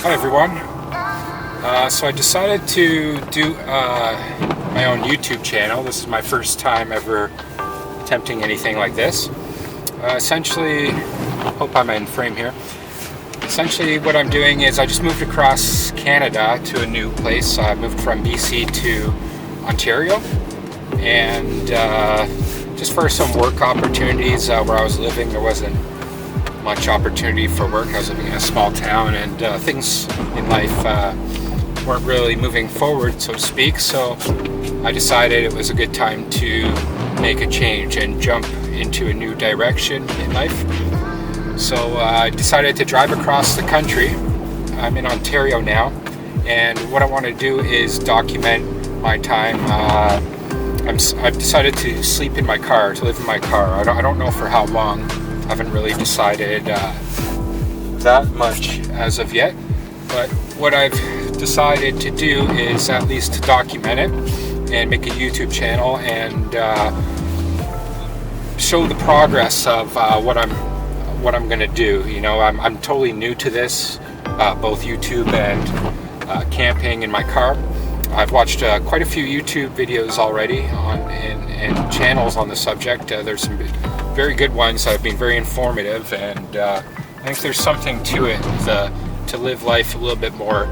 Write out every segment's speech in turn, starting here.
Hi everyone. So I decided to do my own YouTube channel. This is my first time ever attempting anything like this. Essentially, hope I'm in frame here. Essentially what I'm doing is I just moved across Canada to a new place. I moved from BC to Ontario, and just for some work opportunities where I was living, there wasn't much opportunity for work. I was living in a small town, and things in life weren't really moving forward, so to speak. So I decided it was a good time to make a change and jump into a new direction in life. So I decided to drive across the country. I'm in Ontario now, and what I want to do is document my time. I've decided to sleep in my car, to live in my car. I don't know for how long. I haven't really decided that much as of yet, but what I've decided to do is at least document it and make a YouTube channel and show the progress of what I'm going to do. You know, I'm totally new to this, both YouTube and camping in my car. I've watched quite a few YouTube videos already and channels on the subject. There's some very good ones that have been very informative, and I think there's something to it to live life a little bit more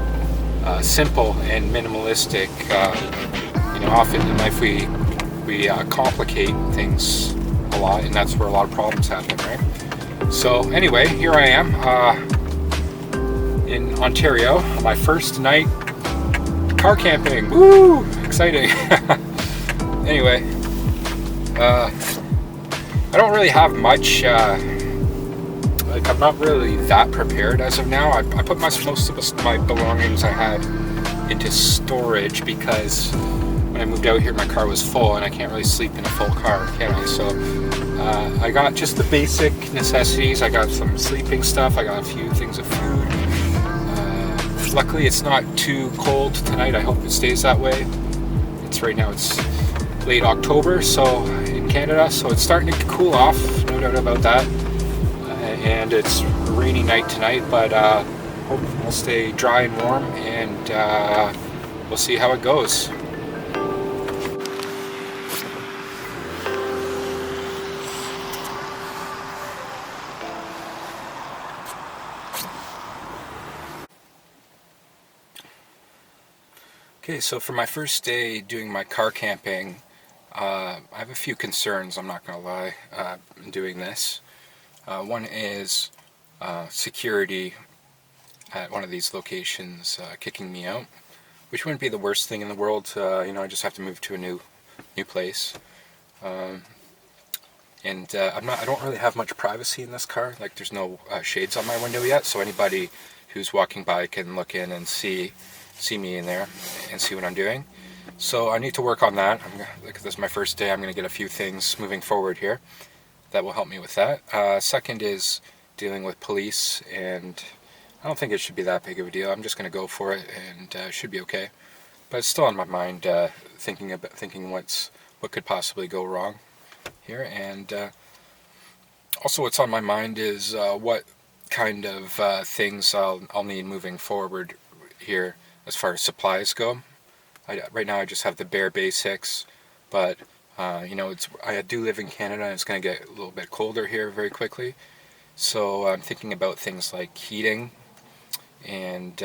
simple and minimalistic. You know, often in life we complicate things a lot, and that's where a lot of problems happen, right? So anyway, here I am in Ontario, my first night car camping. Woo! Exciting. Anyway, I don't really have much, like I'm not really that prepared as of now. I put most of my belongings I had into storage because when I moved out here my car was full, and I can't really sleep in a full car, can I? So I got just the basic necessities. I got some sleeping stuff, I got a few things of food. Luckily it's not too cold tonight. I hope it stays that way. Right now it's late October, so in Canada, so it's starting to cool off, no doubt about that. And it's a rainy night tonight, but hope we'll stay dry and warm, and we'll see how it goes. Okay, so for my first day doing my car camping, I have a few concerns, I'm not going to lie, in doing this. One is security at one of these locations kicking me out, which wouldn't be the worst thing in the world. You know, I just have to move to a new place. And I don't really have much privacy in this car. Like, there's no shades on my window yet, so anybody who's walking by can look in and see me in there and see what I'm doing. So I need to work on that. Because this is my first day, I'm going to get a few things moving forward here that will help me with that. Second is dealing with police, and I don't think it should be that big of a deal. I'm just going to go for it, and it should be okay. But it's still on my mind, thinking what could possibly go wrong here. And also what's on my mind is what kind of things I'll need moving forward here as far as supplies go. Right now I just have the bare basics, but you know, I do live in Canada, and it's going to get a little bit colder here very quickly. So I'm thinking about things like heating, and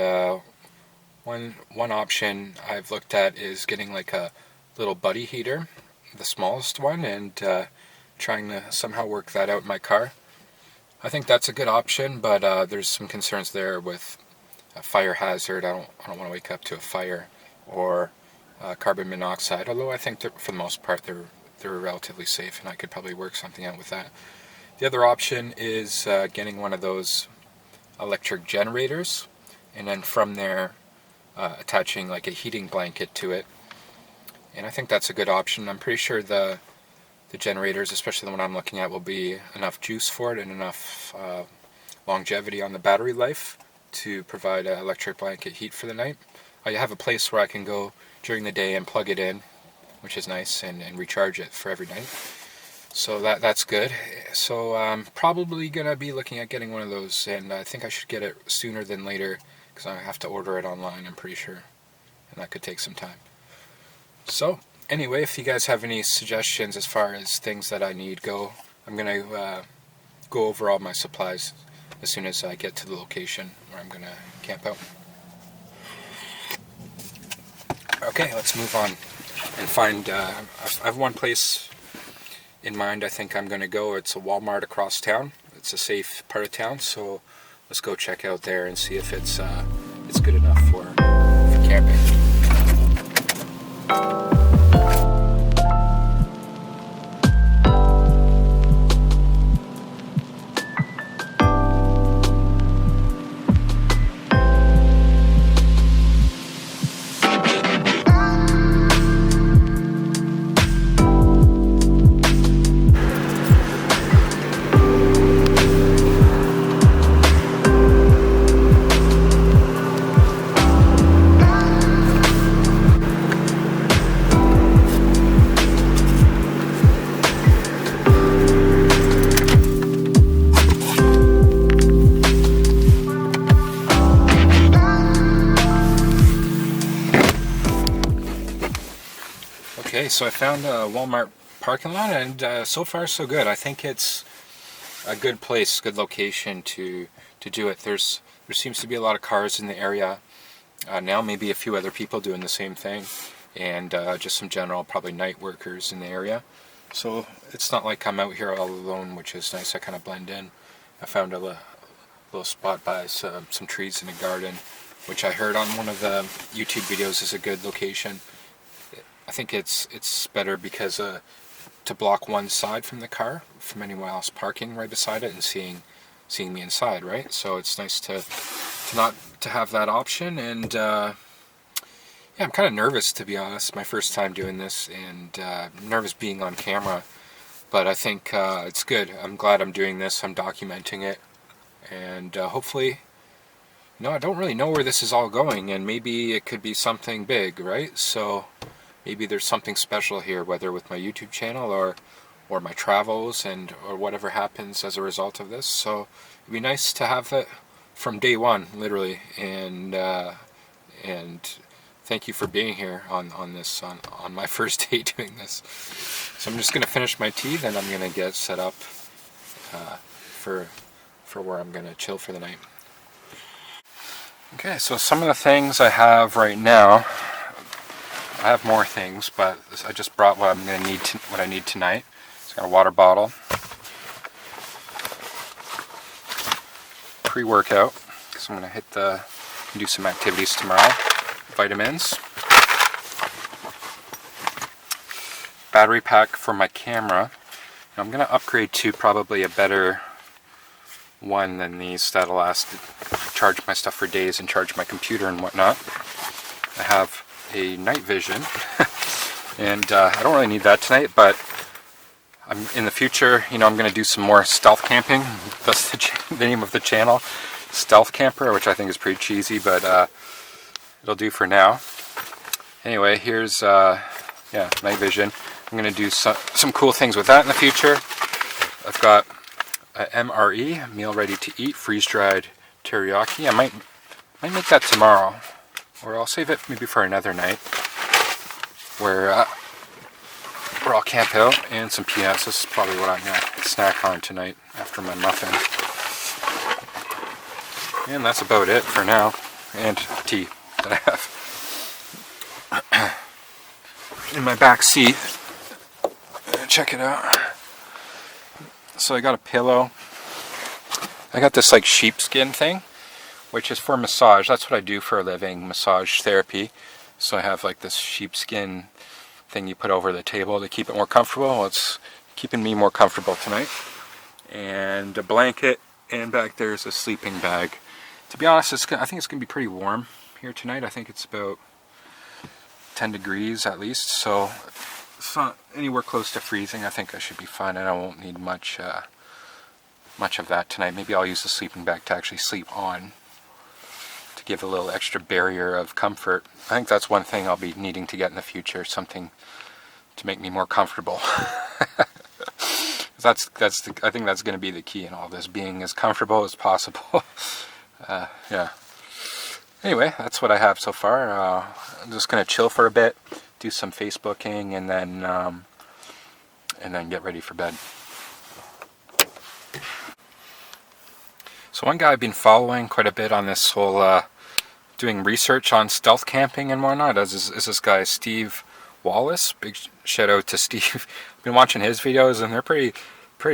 one option I've looked at is getting like a little buddy heater, the smallest one, and trying to somehow work that out in my car. I think that's a good option, but there's some concerns there with a fire hazard. I don't want to wake up to a fire, or carbon monoxide, although I think that for the most part they're relatively safe, and I could probably work something out with that. The other option is getting one of those electric generators, and then from there attaching like a heating blanket to it. And I think that's a good option. I'm pretty sure the generators, especially the one I'm looking at, will be enough juice for it and enough longevity on the battery life to provide an electric blanket heat for the night. I have a place where I can go during the day and plug it in, which is nice, and recharge it for every night. So that's good. So I'm probably going to be looking at getting one of those, and I think I should get it sooner than later, because I have to order it online, I'm pretty sure, and that could take some time. So anyway, if you guys have any suggestions as far as things that I need go, I'm going to go over all my supplies as soon as I get to the location where I'm going to camp out. Okay, let's move on and find, I have one place in mind I think I'm going to go. It's a Walmart across town. It's a safe part of town, so let's go check out there and see if it's good enough for camping. Okay, so I found a Walmart parking lot, and so far so good. I think it's a good place, good location to do it. There seems to be a lot of cars in the area now, maybe a few other people doing the same thing, and just some general probably night workers in the area. So it's not like I'm out here all alone, which is nice. I kind of blend in. I found a little spot by some trees in a garden, which I heard on one of the YouTube videos is a good location. I think it's better because to block one side from the car from anyone else parking right beside it and seeing me inside, right? So it's nice to not to have that option. And yeah, I'm kind of nervous, to be honest. My first time doing this, and nervous being on camera, but I think it's good. I'm glad I'm doing this. I'm documenting it, and hopefully, I don't really know where this is all going, and maybe it could be something big, right? So maybe there's something special here, whether with my YouTube channel or my travels or whatever happens as a result of this. So it'd be nice to have it from day one, literally. And thank you for being here on my first day doing this. So I'm just going to finish my tea, then I'm going to get set up for where I'm going to chill for the night. Okay, so some of the things I have right now. I have more things, but I just brought what I'm going to need. What I need tonight. It's got a water bottle, pre-workout, because I'm going to do some activities tomorrow. Vitamins, battery pack for my camera. And I'm going to upgrade to probably a better one than these that'll last, charge my stuff for days and charge my computer and whatnot. I have a night vision, and I don't really need that tonight, but in the future, I'm going to do some more stealth camping. That's the name of the channel, Stealth Camper, which I think is pretty cheesy, but it'll do for now. Anyway, here's night vision. I'm going to do some cool things with that in the future. I've got a MRE, meal ready to eat, freeze-dried teriyaki. I might make that tomorrow. Or I'll save it maybe for another night, where I'll camp out, and some peanuts. This is probably what I'm going to snack on tonight after my muffin. And that's about it for now. And tea that I have in my back seat. Check it out. So I got a pillow. I got this like sheepskin thing, which is for massage. That's what I do for a living, massage therapy. So I have like this sheepskin thing you put over the table to keep it more comfortable. Well, it's keeping me more comfortable tonight. And a blanket, and back there's a sleeping bag. To be honest, I think it's going to be pretty warm here tonight. I think it's about 10 degrees at least, so it's not anywhere close to freezing. I think I should be fine, and I won't need much of that tonight. Maybe I'll use the sleeping bag to actually sleep on, to give a little extra barrier of comfort. I think that's one thing I'll be needing to get in the future, something to make me more comfortable. I think that's going to be the key in all this, being as comfortable as possible. Yeah. Anyway, that's what I have so far. I'm just gonna chill for a bit, do some Facebooking, and then get ready for bed. So one guy I've been following quite a bit on this whole doing research on stealth camping and whatnot is this guy Steve Wallace. Big shout out to Steve. I've been watching his videos and they're pretty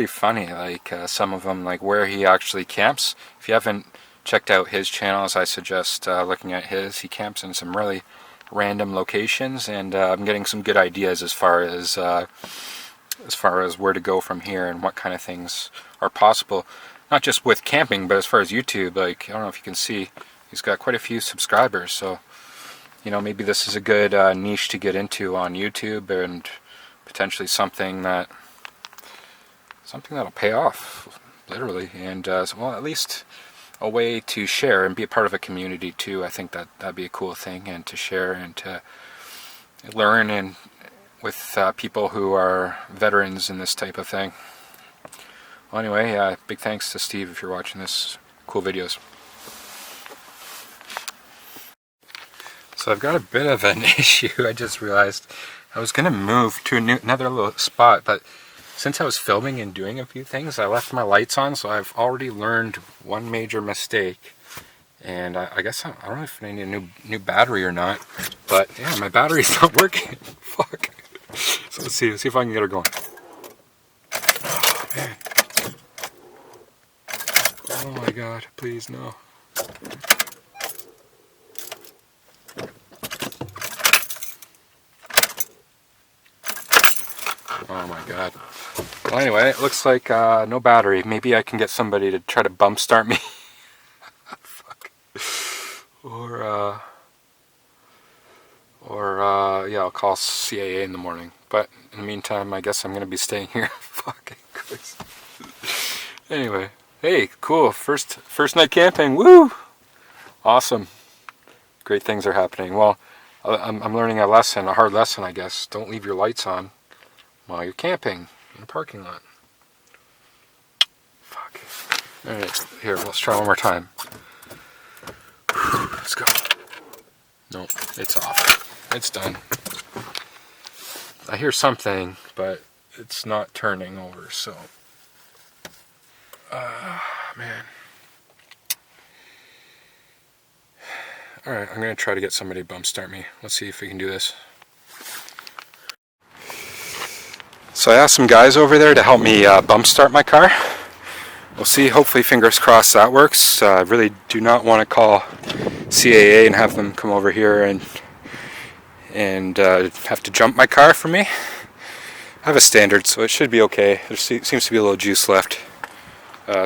funny. Like some of them, like where he actually camps. If you haven't checked out his channels, I suggest looking at his. He camps in some really random locations, and I'm getting some good ideas as far as where to go from here and what kind of things are possible. Not just with camping, but as far as YouTube. Like, I don't know if you can see, he's got quite a few subscribers, so you know, maybe this is a good niche to get into on YouTube, and potentially something that'll pay off, literally, and well, at least a way to share and be a part of a community too. I think that'd be a cool thing, and to share and to learn and with people who are veterans in this type of thing. Well, anyway, big thanks to Steve if you're watching this. Cool videos. So I've got a bit of an issue. I just realized I was going to move to another little spot, but since I was filming and doing a few things, I left my lights on, so I've already learned one major mistake. And I guess I don't know if I need a new battery or not, but yeah, my battery's not working. Fuck. So let's see if I can get her going. Oh, man. Oh my god, please no. Oh my god. Well, anyway, it looks like no battery. Maybe I can get somebody to try to bump start me. Fuck. Or yeah, I'll call CAA in the morning. But in the meantime, I guess I'm gonna be staying here. Fucking Christ. Anyway, hey, cool. First night camping. Woo! Awesome. Great things are happening. Well, I'm learning a hard lesson, I guess. Don't leave your lights on while you're camping in a parking lot. Fuck. Alright, here, let's try one more time. Let's go. No, it's off. It's done. I hear something, but it's not turning over, so... man. Alright, I'm going to try to get somebody to bump start me. Let's see if we can do this. So I asked some guys over there to help me bump start my car. We'll see, hopefully, fingers crossed that works. I really do not want to call CAA and have them come over here and have to jump my car for me. I have a standard, so it should be okay. There seems to be a little juice left.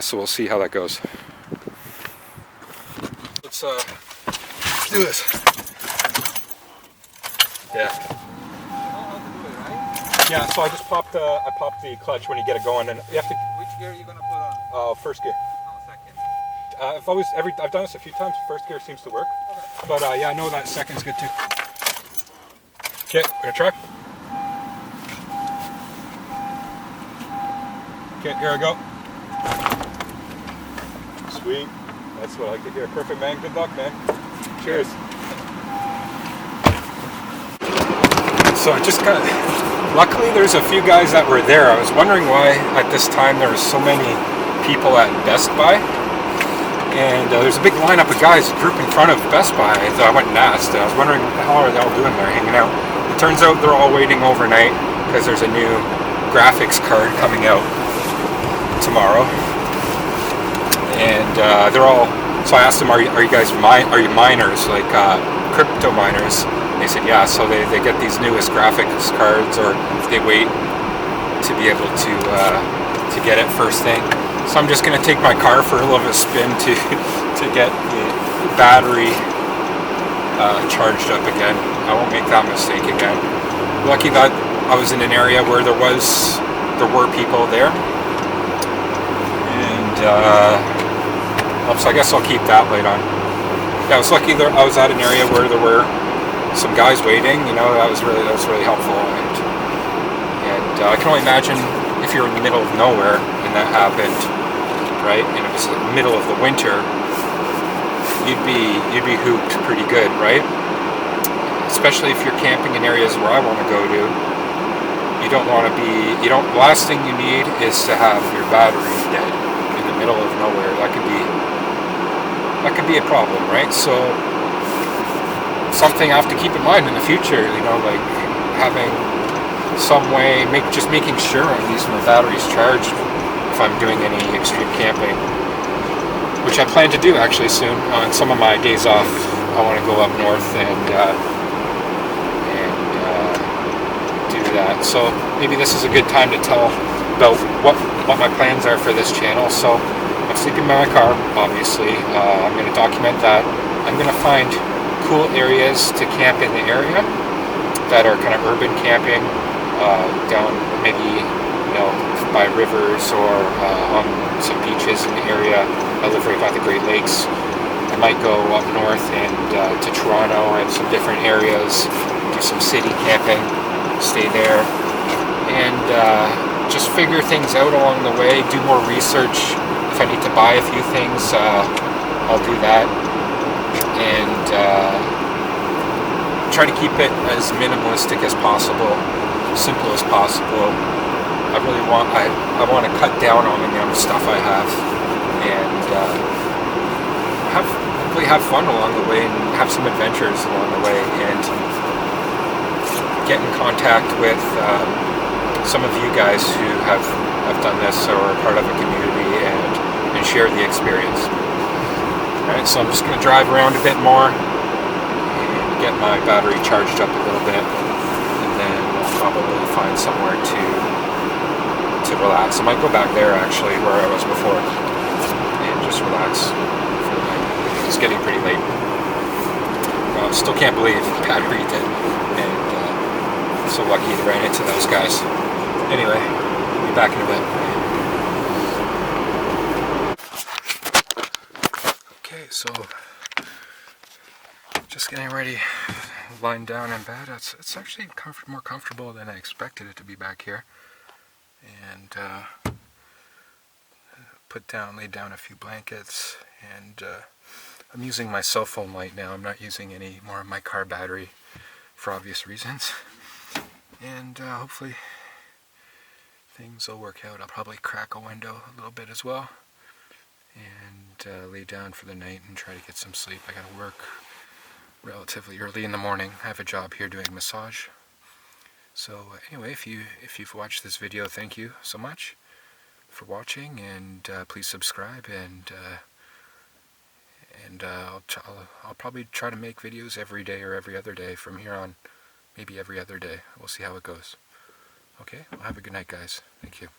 So we'll see how that goes. Let's do this. Yeah. Yeah, so I just popped the clutch when you get it going, and you have to. Which gear are you gonna put on? First gear. Oh, second. I've done this a few times. First gear seems to work, but yeah, I know that second's good too. Okay, we're gonna try. Okay, here we go. Sweet. That's what I like to hear. Perfect, man. Good luck, man. Cheers. So I just got. Luckily, there's a few guys that were there. I was wondering why at this time there was so many people at Best Buy. And there's a big lineup of guys, a group in front of Best Buy. So I went and asked. I was wondering what the hell are they all doing there, hanging out. It turns out they're all waiting overnight because there's a new graphics card coming out tomorrow. And they're all. So I asked them, "Are you guys miners, like crypto miners?" They said yeah, so they get these newest graphics cards, or they wait to be able to get it first thing. So I'm just going to take my car for a little bit of spin to get the battery charged up again. I won't make that mistake again. Lucky that I was in an area where there were people there, and so I guess I'll keep that light on. Yeah, I was lucky that I was at an area where there were some guys waiting, you know. That was really helpful, and I can only imagine if you're in the middle of nowhere and that happened, right, and it was the middle of the winter, you'd be hooped pretty good, right? Especially if you're camping in areas where I want to go to. You don't want to be. The last thing you need is to have your battery dead in the middle of nowhere. That could be a problem, right? So something I have to keep in mind in the future. Like having some way, making sure I'm using my batteries charged if I'm doing any extreme camping, which I plan to do actually soon. On some of my days off, I want to go up north and do that. So maybe this is a good time to tell about what my plans are for this channel. So I'm sleeping in my car, obviously. I'm going to document that. I'm going to find cool areas to camp in the area that are kind of urban camping, down maybe by rivers or on some beaches in the area. I live right by the Great Lakes. I might go up north and to Toronto and some different areas, do some city camping, stay there, and just figure things out along the way, do more research. If I need to buy a few things, I'll do that, and try to keep it as minimalistic as possible, simple as possible. I want to cut down on the amount of stuff I have, and hopefully have fun along the way and have some adventures along the way, and get in contact with some of you guys who have done this or are part of a community, and share the experience. Alright, so I'm just going to drive around a bit more and get my battery charged up a little bit, and then we'll probably find somewhere to relax. I might go back there actually where I was before and just relax for the night. It's getting pretty late. Still can't believe battery did, and so lucky to ran into those guys. Anyway, I'll be back in a bit. Okay, so just getting ready, lying down in bed. It's actually more comfortable than I expected it to be back here. And laid down a few blankets, and I'm using my cell phone light now. I'm not using any more of my car battery for obvious reasons, and hopefully things will work out. I'll probably crack a window a little bit as well, and lay down for the night and try to get some sleep. I gotta work relatively early in the morning. I have a job here doing massage. So anyway, if you've watched this video, thank you so much for watching, and please subscribe, and I'll probably try to make videos every day or every other day from here on, maybe every other day. We'll see how it goes. Okay, well, have a good night, guys. Thank you.